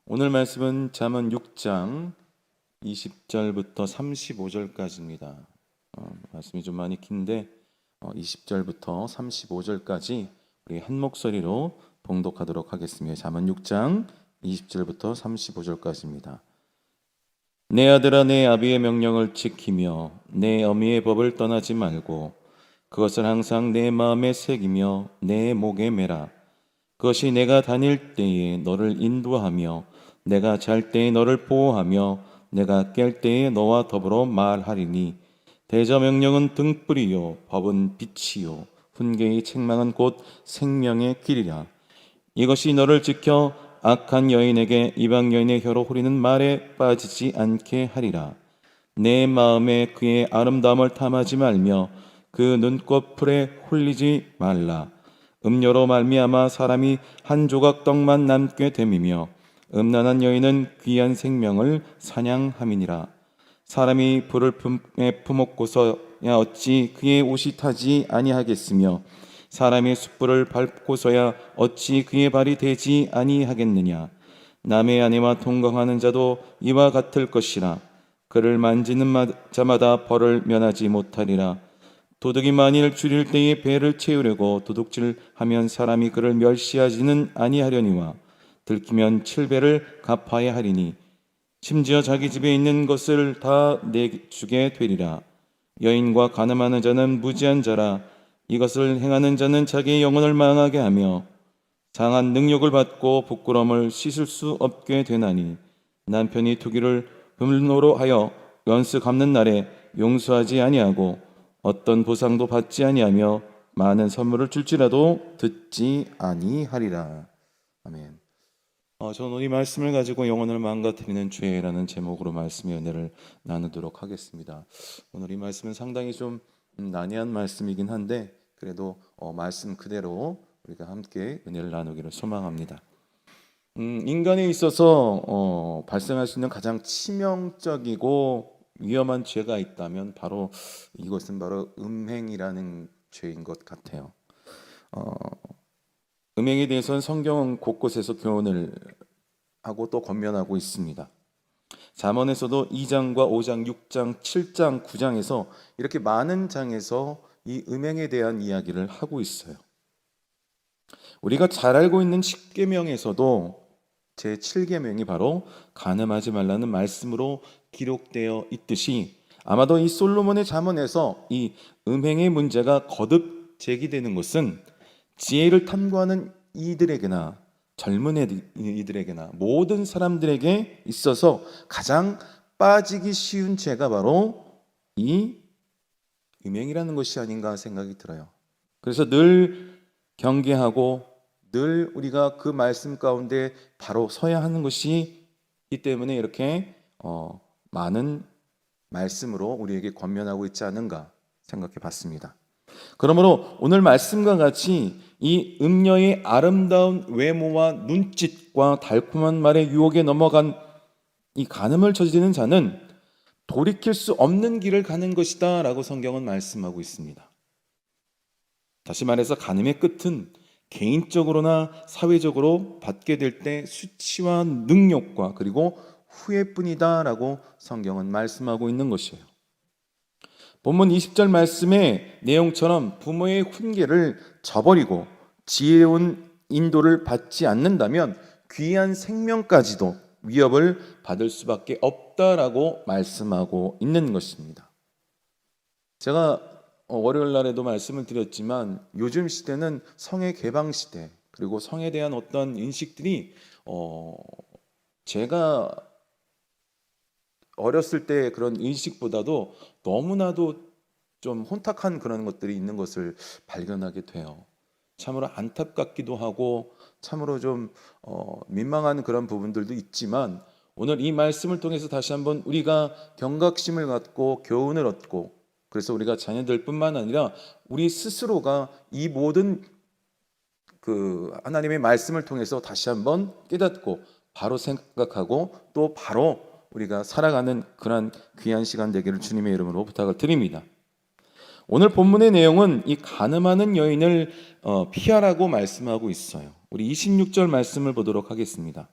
오늘 말씀은 잠언 6장 20절부터 35절까지입니다. 말씀이 좀 많이 긴데 20절부터 35절까지 우리 한 목소리로 봉독하도록 하겠습니다. 잠언 6장 20절부터 35절까지입니다. 내 아들아, 내 아비의 명령을 지키며 내 어미의 법을 떠나지 말고 그것을 항상 내 마음에 새기며 내 목에 매라. 그것이 내가 다닐 때에 너를 인도하며 내가 잘 때에 너를 보호하며 내가 깰 때에 너와 더불어 말하리니 대저 명령은 등불이요 법은 빛이요 훈계의 책망은 곧 생명의 길이라. 이것이 너를 지켜 악한 여인에게 이방 여인의 혀로 후리는 말에 빠지지 않게 하리라. 내 마음에 그의 아름다움을 탐하지 말며 그 눈꺼풀에 홀리지 말라. 음료로 말미암아 사람이 한 조각 떡만 남게 됨이며 음란한 여인은 귀한 생명을 사냥함이니라. 사람이 불을 품에 품었고서야 어찌 그의 옷이 타지 아니하겠으며 사람이 숯불을 밟고서야 어찌 그의 발이 되지 아니하겠느냐. 남의 아내와 동거하는 자도 이와 같을 것이라. 그를 만지는 자마다 벌을 면하지 못하리라. 도둑이 만일 줄일 때에 배를 채우려고 도둑질하면 사람이 그를 멸시하지는 아니하려니와 들키면 7배를 갚아야 하리니 심지어 자기 집에 있는 것을 다 내주게 되리라. 여인과 간음하는 자는 무지한 자라. 이것을 행하는 자는 자기의 영혼을 망하게 하며 상한 능욕을 받고 부끄러움을 씻을 수 없게 되나니 남편이 투기를 분노로 하여 연수 갚는 날에 용서하지 아니하고 어떤 보상도 받지 아니하며 많은 선물을 줄지라도 듣지 아니하리라. 아멘. 저는 이 말씀을 가지고 영혼을 망가뜨리는 죄라는 제목으로 말씀의 은혜를 나누도록 하겠습니다. 오늘 이 말씀은 상당히 좀 난해한 말씀이긴 한데 그래도 말씀 그대로 우리가 함께 은혜를 나누기를 소망합니다. 인간에 있어서 발생할 수 있는 가장 치명적이고 위험한 죄가 있다면 이것은 바로 음행이라는 죄인 것 같아요. 음행에 대해서는 성경은 곳곳에서 교훈을 하고 또 권면하고 있습니다. 잠언에서도 2장과 5장, 6장, 7장, 9장에서 이렇게 많은 장에서 이 음행에 대한 이야기를 하고 있어요. 우리가 잘 알고 있는 10계명에서도 제7계명이 바로 간음하지 말라는 말씀으로 기록되어 있듯이 아마도 이 솔로몬의 잠언에서 이 음행의 문제가 거듭 제기되는 것은 지혜를 탐구하는 이들에게나 젊은 이들에게나 모든 사람들에게 있어서 가장 빠지기 쉬운 죄가 바로 이 음행이라는 것이 아닌가 생각이 들어요. 그래서 늘 경계하고 늘 우리가 그 말씀 가운데 바로 서야 하는 것이 이 때문에 이렇게 많은 말씀으로 우리에게 권면하고 있지 않은가 생각해 봤습니다. 그러므로 오늘 말씀과 같이 이 음녀의 아름다운 외모와 눈짓과 달콤한 말의 유혹에 넘어간 이 간음을 저지르는 자는 돌이킬 수 없는 길을 가는 것이다 라고 성경은 말씀하고 있습니다. 다시 말해서 간음의 끝은 개인적으로나 사회적으로 받게 될 때 수치와 능욕과 그리고 후회뿐이다 라고 성경은 말씀하고 있는 것이에요. 본문 20절 말씀의 내용처럼 부모의 훈계를 저버리고 지혜로운 인도를 받지 않는다면 귀한 생명까지도 위협을 받을 수밖에 없다라고 말씀하고 있는 것입니다. 제가 월요일 날에도 말씀을 드렸지만 요즘 시대는 성의 개방 시대 그리고 성에 대한 어떤 인식들이 제가 어렸을 때 그런 인식보다도 너무나도 좀 혼탁한 그런 것들이 있는 것을 발견하게 돼요. 참으로 안타깝기도 하고 참으로 좀 민망한 그런 부분들도 있지만 오늘 이 말씀을 통해서 다시 한번 우리가 경각심을 갖고 교훈을 얻고 그래서 우리가 자녀들뿐만 아니라 우리 스스로가 이 모든 그 하나님의 말씀을 통해서 다시 한번 깨닫고 바로 생각하고 또 바로 우리가 살아가는 그런 귀한 시간 되기를 주님의 이름으로 부탁을 드립니다. 오늘 본문의 내용은 이 간음하는 여인을 피하라고 말씀하고 있어요. 우리 26절 말씀을 보도록 하겠습니다.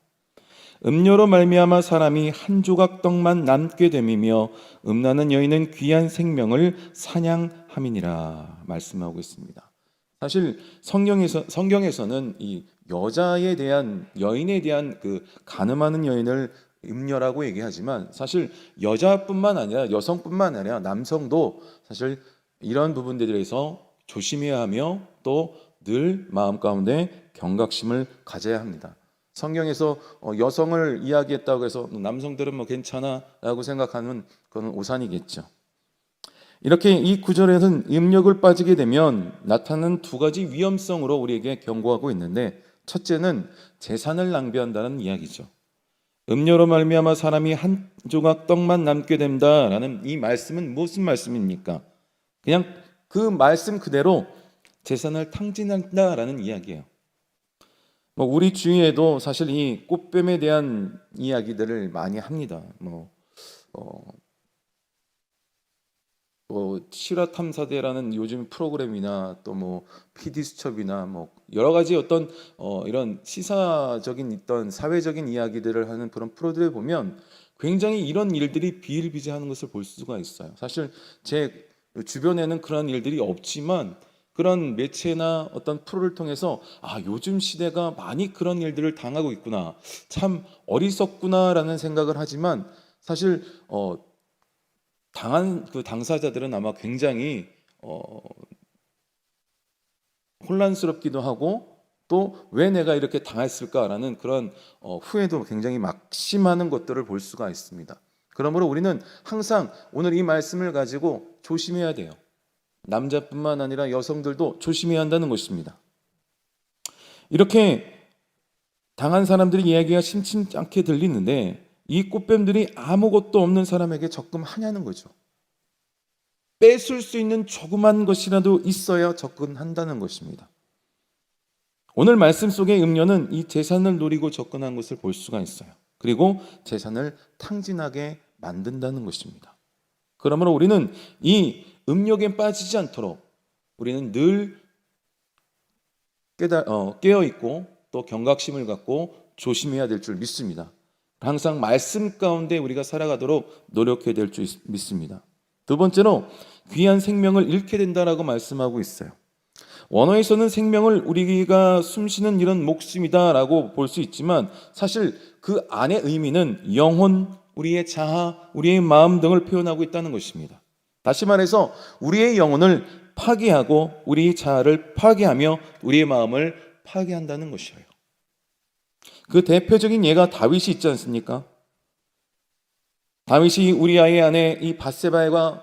음료로 말미암아 사람이 한 조각 떡만 남게 됨이며 음란한 여인은 귀한 생명을 사냥함이니라 말씀하고 있습니다. 사실 성경에서는 이 여인에 대한 그 가늠하는 여인을 음녀라고 얘기하지만, 사실 여자뿐만 아니라 여성뿐만 아니라 남성도 사실 이런 부분들에 대해서 조심해야 하며 또 늘 마음 가운데 경각심을 가져야 합니다. 성경에서 여성을 이야기했다고 해서 남성들은 뭐 괜찮아라고 생각하는 그건 오산이겠죠. 이렇게 이 구절에서는 음욕을 빠지게 되면 나타나는 두 가지 위험성으로 우리에게 경고하고 있는데, 첫째는 재산을 낭비한다는 이야기죠. 음료로 말미암아 사람이 한 조각 떡만 남게 된다라는 이 말씀은 무슨 말씀입니까? 그냥 그 말씀 그대로 재산을 탕진한다라는 이야기예요. 우리 주위에도 사실 이 꽃뱀에 대한 이야기들을 많이 합니다. 실화 탐사대라는 요즘 프로그램이나 또 PD수첩이나 여러 가지 어떤 이런 시사적인 있던 사회적인 이야기들을 하는 그런 프로들을 보면 굉장히 이런 일들이 비일비재하는 것을 볼 수가 있어요. 사실 제 주변에는 그런 일들이 없지만 그런 매체나 어떤 프로를 통해서 요즘 시대가 많이 그런 일들을 당하고 있구나, 참 어리석구나라는 생각을 하지만, 사실 당한 그 당사자들은 아마 굉장히 혼란스럽기도 하고, 또 왜 내가 이렇게 당했을까라는 그런 후회도 굉장히 막심하는 것들을 볼 수가 있습니다. 그러므로 우리는 항상 오늘 이 말씀을 가지고 조심해야 돼요. 남자뿐만 아니라 여성들도 조심해야 한다는 것입니다. 이렇게 당한 사람들의 이야기가 심심치 않게 들리는데, 이 꽃뱀들이 아무것도 없는 사람에게 접근하냐는 거죠. 뺏을 수 있는 조그만 것이라도 있어야 접근한다는 것입니다. 오늘 말씀 속의 음녀는 이 재산을 노리고 접근한 것을 볼 수가 있어요. 그리고 재산을 탕진하게 만든다는 것입니다. 그러므로 우리는 이 음욕에 빠지지 않도록 우리는 늘 깨어있고 또 경각심을 갖고 조심해야 될 줄 믿습니다. 항상 말씀 가운데 우리가 살아가도록 노력해야 될 줄 믿습니다. 두 번째로 귀한 생명을 잃게 된다라고 말씀하고 있어요. 원어에서는 생명을 우리가 숨쉬는 이런 목숨이다라고 볼 수 있지만, 사실 그 안의 의미는 영혼, 우리의 자아, 우리의 마음 등을 표현하고 있다는 것입니다. 다시 말해서 우리의 영혼을 파괴하고 우리의 자아를 파괴하며 우리의 마음을 파괴한다는 것이에요. 그 대표적인 예가 다윗이 있지 않습니까? 다윗이 우리아의 아내 이 밧세바와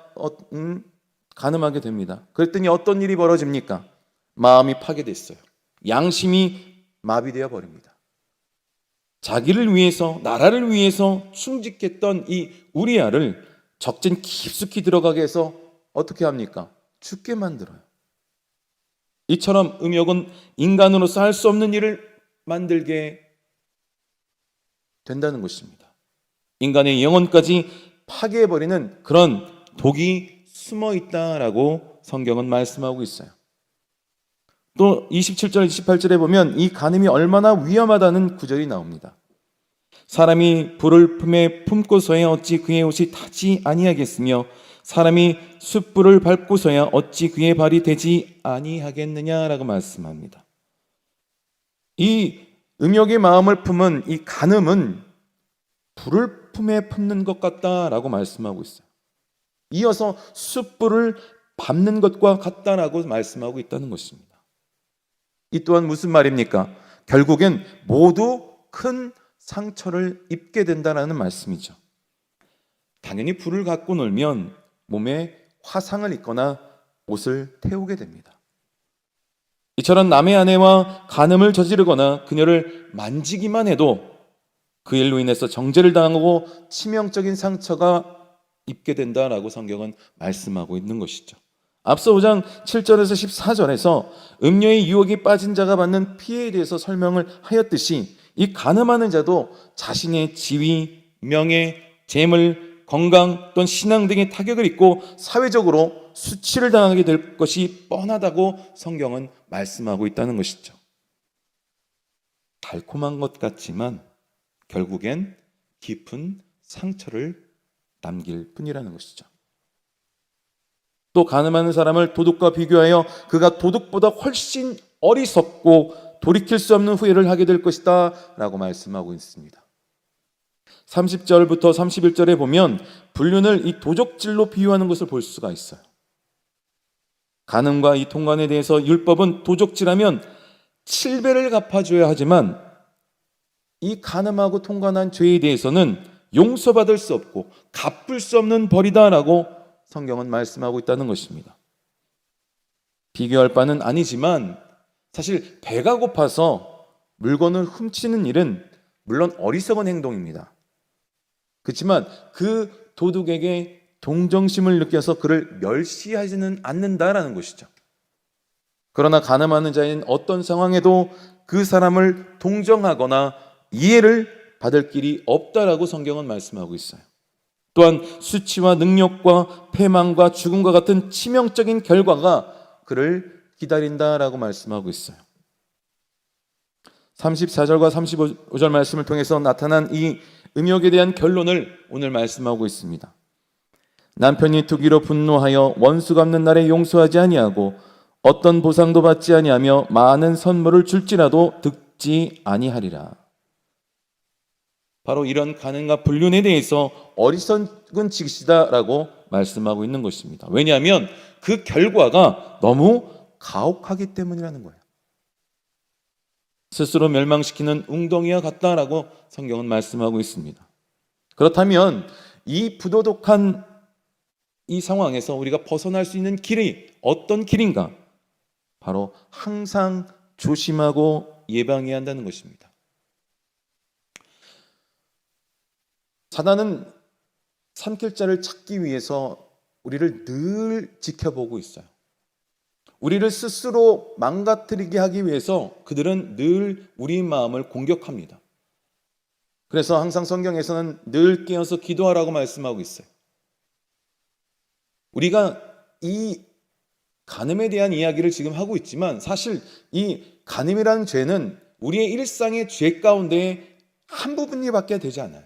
간음하게 됩니다. 그랬더니 어떤 일이 벌어집니까? 마음이 파괴됐어요. 양심이 마비되어 버립니다. 자기를 위해서, 나라를 위해서 충직했던 이 우리아를 적진 깊숙이 들어가게 해서 어떻게 합니까? 죽게 만들어요. 이처럼 음욕은 인간으로서 할 수 없는 일을 만들게 된다는 것입니다. 인간의 영혼까지 파괴해버리는 그런 독이 숨어 있다라고 성경은 말씀하고 있어요. 또 27절, 28절에 보면 이 간음이 얼마나 위험하다는 구절이 나옵니다. 사람이 불을 품에 품고서야 어찌 그의 옷이 타지 아니하겠으며 사람이 숯불을 밟고서야 어찌 그의 발이 되지 아니하겠느냐라고 말씀합니다. 이 음욕의 마음을 품은 이 간음은 불을 품에 품는 것 같다라고 말씀하고 있어요. 이어서 숯불을 밟는 것과 같다라고 말씀하고 있다는 것입니다. 이 또한 무슨 말입니까? 결국엔 모두 큰 상처를 입게 된다는 말씀이죠. 당연히 불을 갖고 놀면 몸에 화상을 입거나 옷을 태우게 됩니다. 이처럼 남의 아내와 간음을 저지르거나 그녀를 만지기만 해도 그 일로 인해서 정죄를 당하고 치명적인 상처가 입게 된다라고 성경은 말씀하고 있는 것이죠. 앞서 5장 7절에서 14절에서 음녀의 유혹이 빠진 자가 받는 피해에 대해서 설명을 하였듯이 이 간음하는 자도 자신의 지위, 명예, 재물, 건강 또는 신앙 등의 타격을 입고 사회적으로 수치를 당하게 될 것이 뻔하다고 성경은 말씀하고 있다는 것이죠. 달콤한 것 같지만 결국엔 깊은 상처를 남길 뿐이라는 것이죠. 또 가늠하는 사람을 도둑과 비교하여 그가 도둑보다 훨씬 어리석고 돌이킬 수 없는 후회를 하게 될 것이다 라고 말씀하고 있습니다. 30절부터 31절에 보면 불륜을 이 도적질로 비유하는 것을 볼 수가 있어요. 간음과 이 통관에 대해서 율법은 도적질하면 7배를 갚아줘야 하지만 이 간음하고 통관한 죄에 대해서는 용서받을 수 없고 갚을 수 없는 벌이다라고 성경은 말씀하고 있다는 것입니다. 비교할 바는 아니지만 사실 배가 고파서 물건을 훔치는 일은 물론 어리석은 행동입니다. 그렇지만 그 도둑에게 동정심을 느껴서 그를 멸시하지는 않는다라는 것이죠. 그러나 간음하는 자인 어떤 상황에도 그 사람을 동정하거나 이해를 받을 길이 없다라고 성경은 말씀하고 있어요. 또한 수치와 능력과 패망과 죽음과 같은 치명적인 결과가 그를 기다린다라고 말씀하고 있어요. 34절과 35절 말씀을 통해서 나타난 이 음욕에 대한 결론을 오늘 말씀하고 있습니다. 남편이 투기로 분노하여 원수 갚는 날에 용서하지 아니하고 어떤 보상도 받지 아니하며 많은 선물을 줄지라도 듣지 아니하리라. 바로 이런 간음과 불륜에 대해서 어리석은 짓이다라고 말씀하고 있는 것입니다. 왜냐하면 그 결과가 너무 가혹하기 때문이라는 거예요. 스스로 멸망시키는 웅덩이와 같다라고 성경은 말씀하고 있습니다. 그렇다면 이 부도덕한 이 상황에서 우리가 벗어날 수 있는 길이 어떤 길인가? 바로 항상 조심하고 예방해야 한다는 것입니다. 사단은 삼킬 자를 찾기 위해서 우리를 늘 지켜보고 있어요. 우리를 스스로 망가뜨리게 하기 위해서 그들은 늘 우리 마음을 공격합니다. 그래서 항상 성경에서는 늘 깨어서 기도하라고 말씀하고 있어요. 우리가 이 간음에 대한 이야기를 지금 하고 있지만 사실 이 간음이라는 죄는 우리의 일상의 죄 가운데 한 부분이밖에 되지 않아요.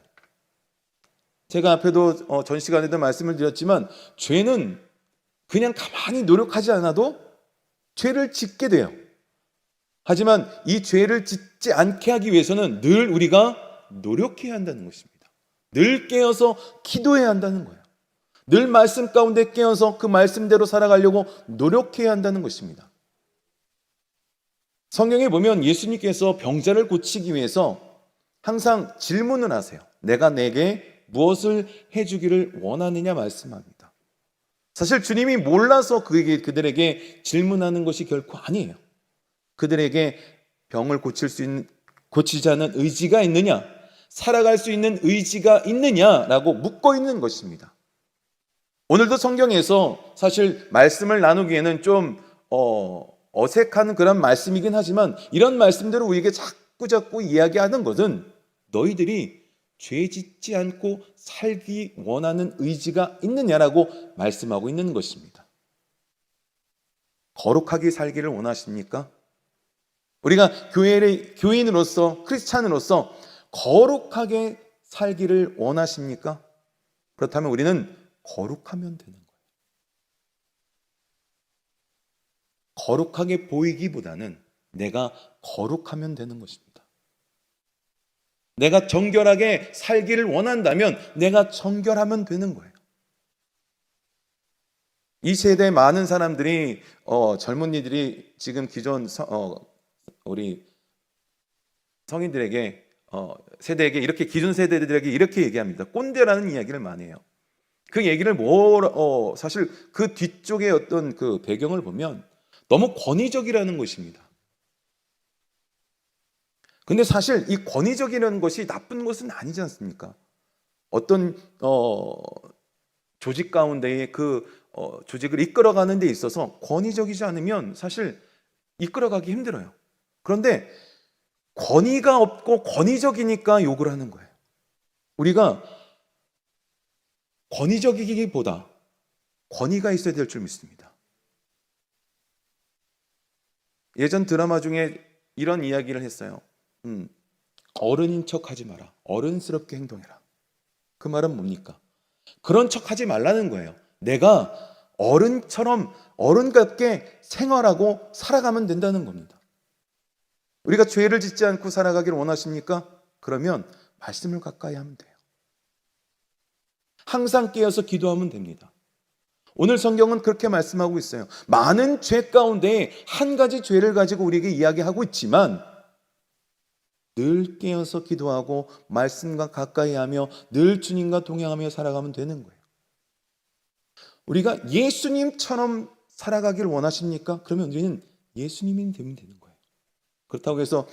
제가 앞에도 전 시간에도 말씀을 드렸지만 죄는 그냥 가만히 노력하지 않아도 죄를 짓게 돼요. 하지만 이 죄를 짓지 않게 하기 위해서는 늘 우리가 노력해야 한다는 것입니다. 늘 깨어서 기도해야 한다는 거예요. 늘 말씀 가운데 깨어서 그 말씀대로 살아가려고 노력해야 한다는 것입니다. 성경에 보면 예수님께서 병자를 고치기 위해서 항상 질문을 하세요. 내가 내게 무엇을 해주기를 원하느냐 말씀합니다. 사실 주님이 몰라서 그들에게 질문하는 것이 결코 아니에요. 그들에게 병을 고치자는 의지가 있느냐, 살아갈 수 있는 의지가 있느냐라고 묻고 있는 것입니다. 오늘도 성경에서 사실 말씀을 나누기에는 좀 어색한 그런 말씀이긴 하지만 이런 말씀대로 우리에게 자꾸 이야기하는 것은 너희들이 죄 짓지 않고 살기 원하는 의지가 있느냐라고 말씀하고 있는 것입니다. 거룩하게 살기를 원하십니까? 우리가 교인으로서 크리스찬으로서 거룩하게 살기를 원하십니까? 그렇다면 우리는 거룩하면 되는 거예요. 거룩하게 보이기보다는 내가 거룩하면 되는 것입니다. 내가 정결하게 살기를 원한다면 내가 정결하면 되는 거예요. 이 세대 많은 사람들이 젊은이들이 지금 기존 우리 성인들에게 세대에게 이렇게 기존 세대들에게 이렇게 얘기합니다. 꼰대라는 이야기를 많이 해요. 그 얘기를 사실 그 뒤쪽에 어떤 그 배경을 보면 너무 권위적이라는 것입니다. 근데 사실 이 권위적이라는 것이 나쁜 것은 아니지 않습니까? 어떤 조직 가운데에 그 조직을 이끌어가는 데 있어서 권위적이지 않으면 사실 이끌어가기 힘들어요. 그런데 권위가 없고 권위적이니까 욕을 하는 거예요. 우리가 권위적이기보다 권위가 있어야 될 줄 믿습니다. 예전 드라마 중에 이런 이야기를 했어요. 어른인 척하지 마라. 어른스럽게 행동해라. 그 말은 뭡니까? 그런 척하지 말라는 거예요. 내가 어른처럼 어른답게 생활하고 살아가면 된다는 겁니다. 우리가 죄를 짓지 않고 살아가기를 원하십니까? 그러면 말씀을 가까이 하면 돼요. 항상 깨어서 기도하면 됩니다. 오늘 성경은 그렇게 말씀하고 있어요. 많은 죄 가운데 한 가지 죄를 가지고 우리에게 이야기하고 있지만 늘 깨어서 기도하고 말씀과 가까이 하며 늘 주님과 동행하며 살아가면 되는 거예요. 우리가 예수님처럼 살아가기를 원하십니까? 그러면 우리는 예수님이 되면 되는 거예요. 그렇다고 해서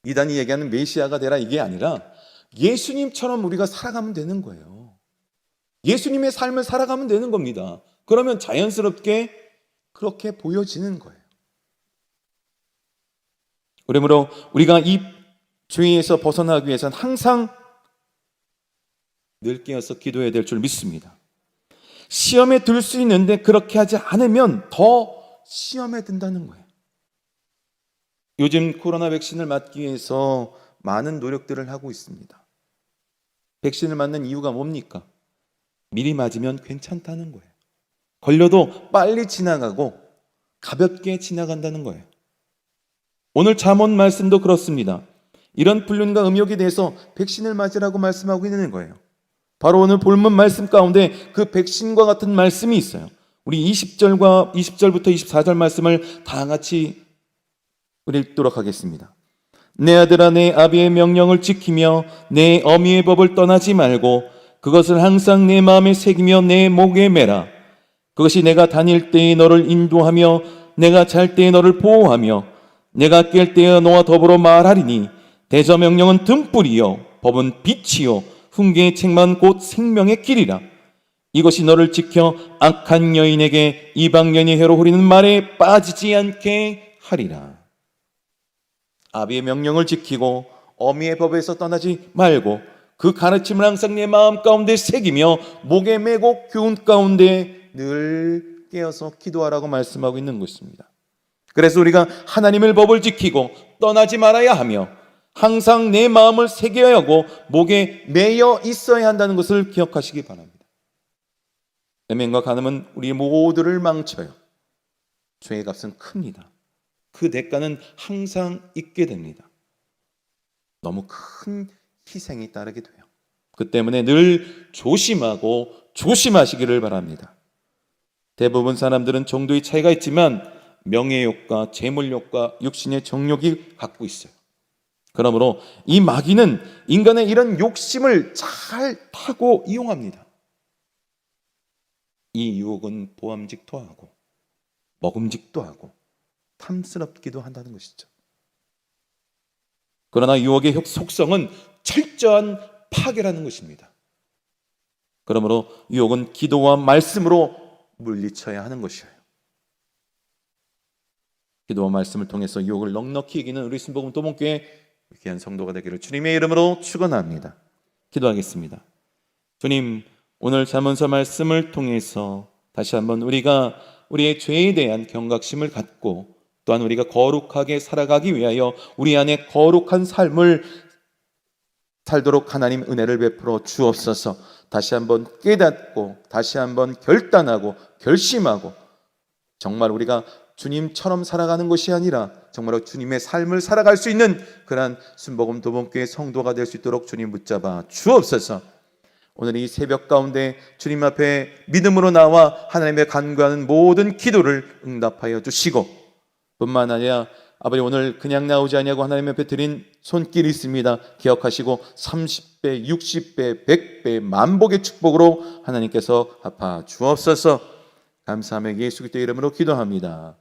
이단이 얘기하는 메시아가 되라 이게 아니라 예수님처럼 우리가 살아가면 되는 거예요. 예수님의 삶을 살아가면 되는 겁니다. 그러면 자연스럽게 그렇게 보여지는 거예요. 그러므로 우리가 이 죄에서 벗어나기 위해서는 항상 늘 깨어서 기도해야 될 줄 믿습니다. 시험에 들 수 있는데 그렇게 하지 않으면 더 시험에 든다는 거예요. 요즘 코로나 백신을 맞기 위해서 많은 노력들을 하고 있습니다. 백신을 맞는 이유가 뭡니까? 미리 맞으면 괜찮다는 거예요. 걸려도 빨리 지나가고 가볍게 지나간다는 거예요. 오늘 잠언 말씀도 그렇습니다. 이런 불륜과 음욕에 대해서 백신을 맞으라고 말씀하고 있는 거예요. 바로 오늘 본문 말씀 가운데 그 백신과 같은 말씀이 있어요. 우리 20절부터 24절 말씀을 다 같이 읽도록 하겠습니다. 내 아들아 내 아비의 명령을 지키며 내 어미의 법을 떠나지 말고 그것을 항상 내 마음에 새기며 내 목에 매라. 그것이 내가 다닐 때에 너를 인도하며 내가 잘 때에 너를 보호하며 내가 깰 때에 너와 더불어 말하리니 대저 명령은 등불이요 법은 빛이요 훈계의 책만 곧 생명의 길이라. 이것이 너를 지켜 악한 여인에게 이방 여인의 혀로 후리는 말에 빠지지 않게 하리라. 아비의 명령을 지키고 어미의 법에서 떠나지 말고 그 가르침을 항상 내 마음 가운데 새기며 목에 메고 교훈 가운데 늘 깨어서 기도하라고 말씀하고 있는 것입니다. 그래서 우리가 하나님의 법을 지키고 떠나지 말아야 하며 항상 내 마음을 새겨야 하고 목에 매여 있어야 한다는 것을 기억하시기 바랍니다. 애면과 간음은 우리 모두를 망쳐요. 죄의 값은 큽니다. 그 대가는 항상 있게 됩니다. 너무 큰 희생이 따르게 돼요. 그 때문에 늘 조심하고 조심하시기를 바랍니다. 대부분 사람들은 정도의 차이가 있지만 명예욕과 재물욕과 육신의 정욕이 갖고 있어요. 그러므로 이 마귀는 인간의 이런 욕심을 잘 타고 이용합니다. 이 유혹은 보암직도 하고 먹음직도 하고 탐스럽기도 한다는 것이죠. 그러나 유혹의 속성은 철저한 파괴라는 것입니다. 그러므로 유혹은 기도와 말씀으로 물리쳐야 하는 것이에요. 기도와 말씀을 통해서 유혹을 넉넉히 이기는 우리 순복음 도봉교회 귀한 성도가 되기를 주님의 이름으로 축원합니다. 기도하겠습니다. 주님, 오늘 잠언서 말씀을 통해서 다시 한번 우리가 우리의 죄에 대한 경각심을 갖고 또한 우리가 거룩하게 살아가기 위하여 우리 안에 거룩한 삶을 살도록 하나님 은혜를 베풀어 주옵소서. 다시 한번 깨닫고 다시 한번 결단하고 결심하고 정말 우리가 주님처럼 살아가는 것이 아니라 정말로 주님의 삶을 살아갈 수 있는 그러한 순복음 도봉교회 성도가 될 수 있도록 주님 붙잡아 주옵소서. 오늘 이 새벽 가운데 주님 앞에 믿음으로 나와 하나님의 간구하는 모든 기도를 응답하여 주시고 뿐만 아니라 아버지 오늘 그냥 나오지 아니하고 하나님 앞에 드린 손길이 있습니다. 기억하시고 30배, 60배, 100배 만복의 축복으로 하나님께서 갚아 주옵소서. 감사하며 예수 그리스도의 이름으로 기도합니다.